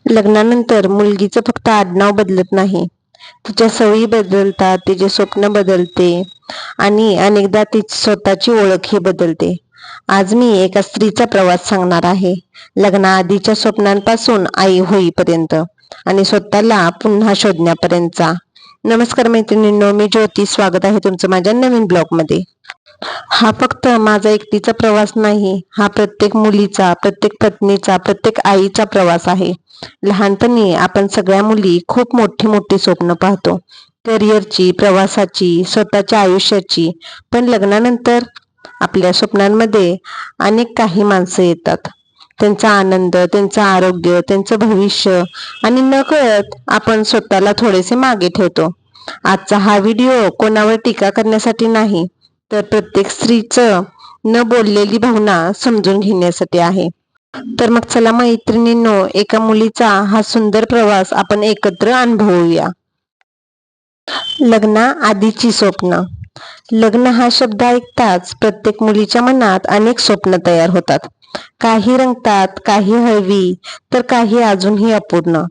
लग्नानंतर मुलगीचं फक्त आडनाव बदलत नाही, तिच्या सवयी बदलतात, तिचे स्वप्न बदलते आणि अनेकदा तिची स्वतःची ओळखही बदलते. आज मी एका स्त्रीचा प्रवास सांगणार आहे, लग्नाआधीच्या स्वप्नांपासून आई होईपर्यंत आणि स्वतःला पुन्हा शोधण्यापर्यंतचा. नमस्कार मैत्रिणींनो, मी ज्योती. स्वागत आहे तुमचं माझ्या नवीन ब्लॉगमध्ये. हा फक्त माझा एकटीचा प्रवास नाही, हा प्रत्येक मुलीचा, प्रत्येक पत्नीचा, प्रत्येक आईचा प्रवास आहे. लहानपणी आपण सगळ्या मुली खूप मोठी मोठी स्वप्न पाहतो, करिअरची, प्रवासाची, स्वतःच्या आयुष्याची. पण लग्नानंतर आपल्या स्वप्नांमध्ये अनेक काही माणसं येतात. त्यांचा आनंद, त्यांचं आरोग्य, त्यांचं भविष्य आणि नकळत आपण स्वतःला थोडेसे मागे ठेवतो. आजचा हा व्हिडिओ कोणावर टीका करण्यासाठी नाही, तर प्रत्येक स्त्रीचं न बोललेली भावना समजून घेण्यासाठी आहे. तर मग चला मैत्रिणींनो, एका मुलीचा हा सुंदर प्रवास आपण एकत्र अनुभवूया. लग्ना आधीची स्वप्न. लग्न हा शब्द ऐकताच प्रत्येक मुलीच्या मनात अनेक स्वप्न तयार होतात. काही रंगतात, काही हळवी, तर काही अजूनही अपूर्ण.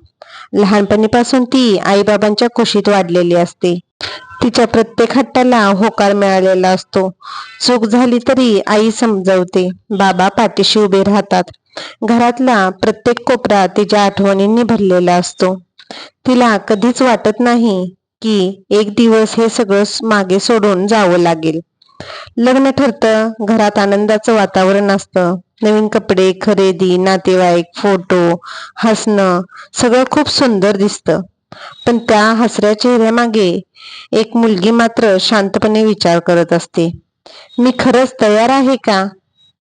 लहानपणीपासून ती आईबाबांच्या कुशीत वाढलेली असते. तिच्या प्रत्येक हट्टाला होकार मिळालेला असतो. चूक झाली तरी आई समजावते, बाबा पाठीशी उभे राहतात. घरातला प्रत्येक कोपरा तिच्या आठवणींनी भरलेला असतो. तिला कधीच वाटत नाही की एक दिवस हे सगळं मागे सोडून जावं लागेल. लग्न ठरतं, घरात आनंदाचं वातावरण असतं. नवीन कपडे, खरेदी, नातेवाईक, फोटो, हसणं, सगळं खूप सुंदर दिसतं. पण त्या हसऱ्या चेहऱ्यामागे एक मुलगी मात्र शांतपणे विचार करत असते. मी खरंच तयार आहे का?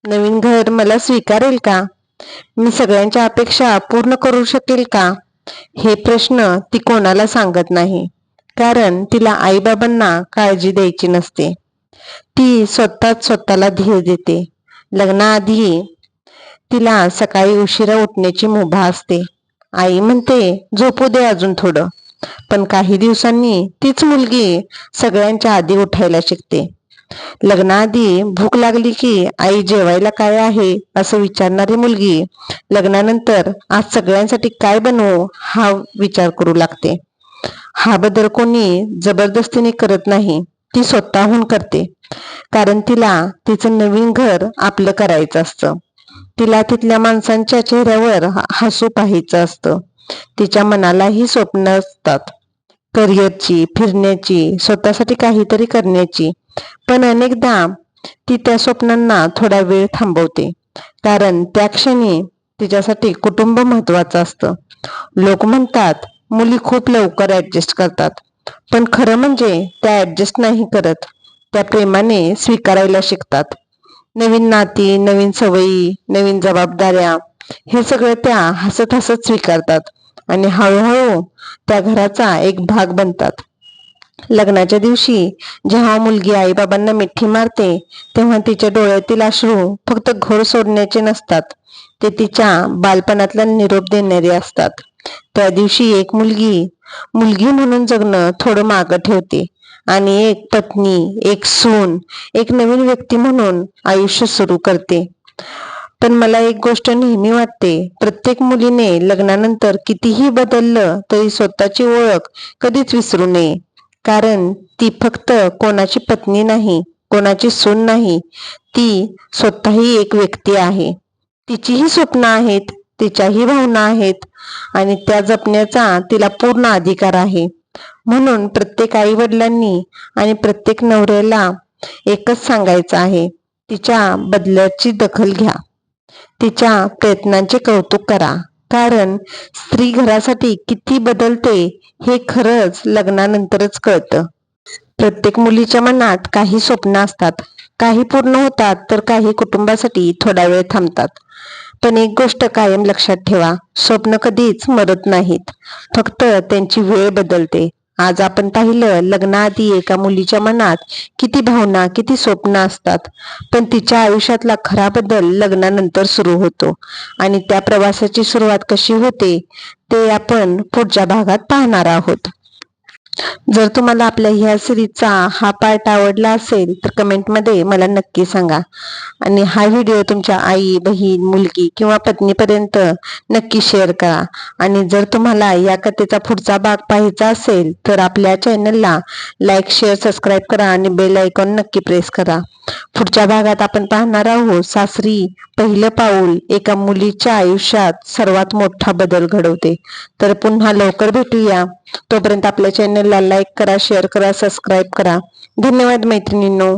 नवीन घर मला स्वीकारेल का? मी सगळ्यांच्या अपेक्षा पूर्ण करू शकेल का? हे प्रश्न ती कोणाला सांगत नाही, कारण तिला आईबाबांना काळजी द्यायची नसते. ती स्वतःच स्वतःला धीर देते. लग्नाआधी तिला सकाळी उशिरा उठण्याची मुभा असते. आई म्हणते, झोपू दे अजून थोडं. पण काही दिवसांनी तीच मुलगी सगळ्यांच्या आधी उठायला शिकते. लग्नाआधी भूक लागली की आई जेवायला काय आहे असं विचारणारी मुलगी लग्नानंतर आज सगळ्यांसाठी काय बनवू हा विचार करू लागते. हा बदल कोणी जबरदस्तीने करत नाही, ती स्वतःहून करते. कारण तिला तिचं नवीन घर आपलं करायचं असतं. तिला तिथल्या माणसांच्या चेहऱ्यावर हसू पाहायचं असतं. तिच्या मनालाही स्वप्न असतात, करिअरची, फिरण्याची, स्वतःसाठी काहीतरी करण्याची. पण अनेकदा ती त्या स्वप्नांना थोडा वेळ थांबवते, कारण त्या क्षणी तिच्यासाठी कुटुंब महत्वाचं असतं. लोक म्हणतात मुली खूप लवकर ऍडजस्ट करतात, पण खरं म्हणजे त्या ऍडजस्ट नाही करत, त्या प्रेमाने स्वीकारायला शिकतात. नवीन नाती, नवीन सवयी, नवीन जबाबदाऱ्या, हे सगळं त्या हसत हसत स्वीकारतात आणि हळूहळू त्या घराचा एक भाग बनतात. लग्नाच्या दिवशी जेव्हा मुलगी आईबाबांना मिठी मारते, तेव्हा तिच्या डोळ्यातील अश्रू फक्त घर सोडण्याचे नसतात, ते तिच्या बालपणातला निरोप देणारे असतात. त्या दिवशी एक मुलगी मुलगी म्हणून जगणं थोडं मागं ठेवते आणि एक पत्नी, एक सून, एक नवीन व्यक्ती म्हणून आयुष्य सुरू करते. पण मला एक गोष्ट नेहमी वाटते, प्रत्येक मुलीने लग्नानंतर कितीही बदललं तरी स्वतःची ओळख कधीच विसरू नये. कारण ती फक्त कोणाची पत्नी नाही, कोणाची सून नाही, ती स्वतःही एक व्यक्ती आहे. तिचीही स्वप्न आहेत, तिच्याही भावना आहेत आणि त्या जपण्याचा तिला पूर्ण अधिकार आहे. म्हणून प्रत्येक आई वडिलांनी आणि प्रत्येक नवऱ्याला एकच सांगायचं आहे, तिच्या बदलाची दखल घ्या, तिच्या प्रयत्नांचे कौतुक करा. कारण स्त्री घरासाठी किती बदलते हे खरंच लग्नानंतरच कळतं. प्रत्येक मुलीच्या मनात काही स्वप्न असतात, काही पूर्ण होतात तर काही कुटुंबासाठी थोडा वेळ थांबतात. पण एक गोष्ट कायम लक्षात ठेवा, स्वप्न कधीच मरत नाहीत, फक्त त्यांची वेळ बदलते. आज आपण पाहिलं, लग्नाआधी एका मुलीच्या मनात किती भावना, किती स्वप्न असतात, पण तिच्या आयुष्यातला खरा बदल लग्नानंतर सुरू होतो. आणि त्या प्रवासाची सुरुवात कशी होते ते आपण पुढच्या भागात पाहणार आहोत. जर तुम्हाला आपल्या ह्या सिरीजचा हा पार्ट आवडला असेल तर कमेंटमध्ये मला नक्की सांगा आणि हा व्हिडिओ तुमच्या आई, बहीण, मुलगी किंवा पत्नीपर्यंत नक्की शेअर करा. आणि जर तुम्हाला या कथेचा पुढचा भाग पाहायचा असेल तर आपल्या चॅनलला लाईक, शेअर, सबस्क्राईब करा आणि बेल आयकॉन नक्की प्रेस करा. पुढच्या भागात आपण पाहणार आहोत सासरी पहिलं पाऊल एका मुलीच्या आयुष्यात सर्वात मोठा बदल घडवते. तर पुन्हा लवकर भेटूया. तोपर्यंत आपल्या चॅनलला लाईक करा, शेअर करा, सबस्क्राईब करा. धन्यवाद मैत्रिणींनो.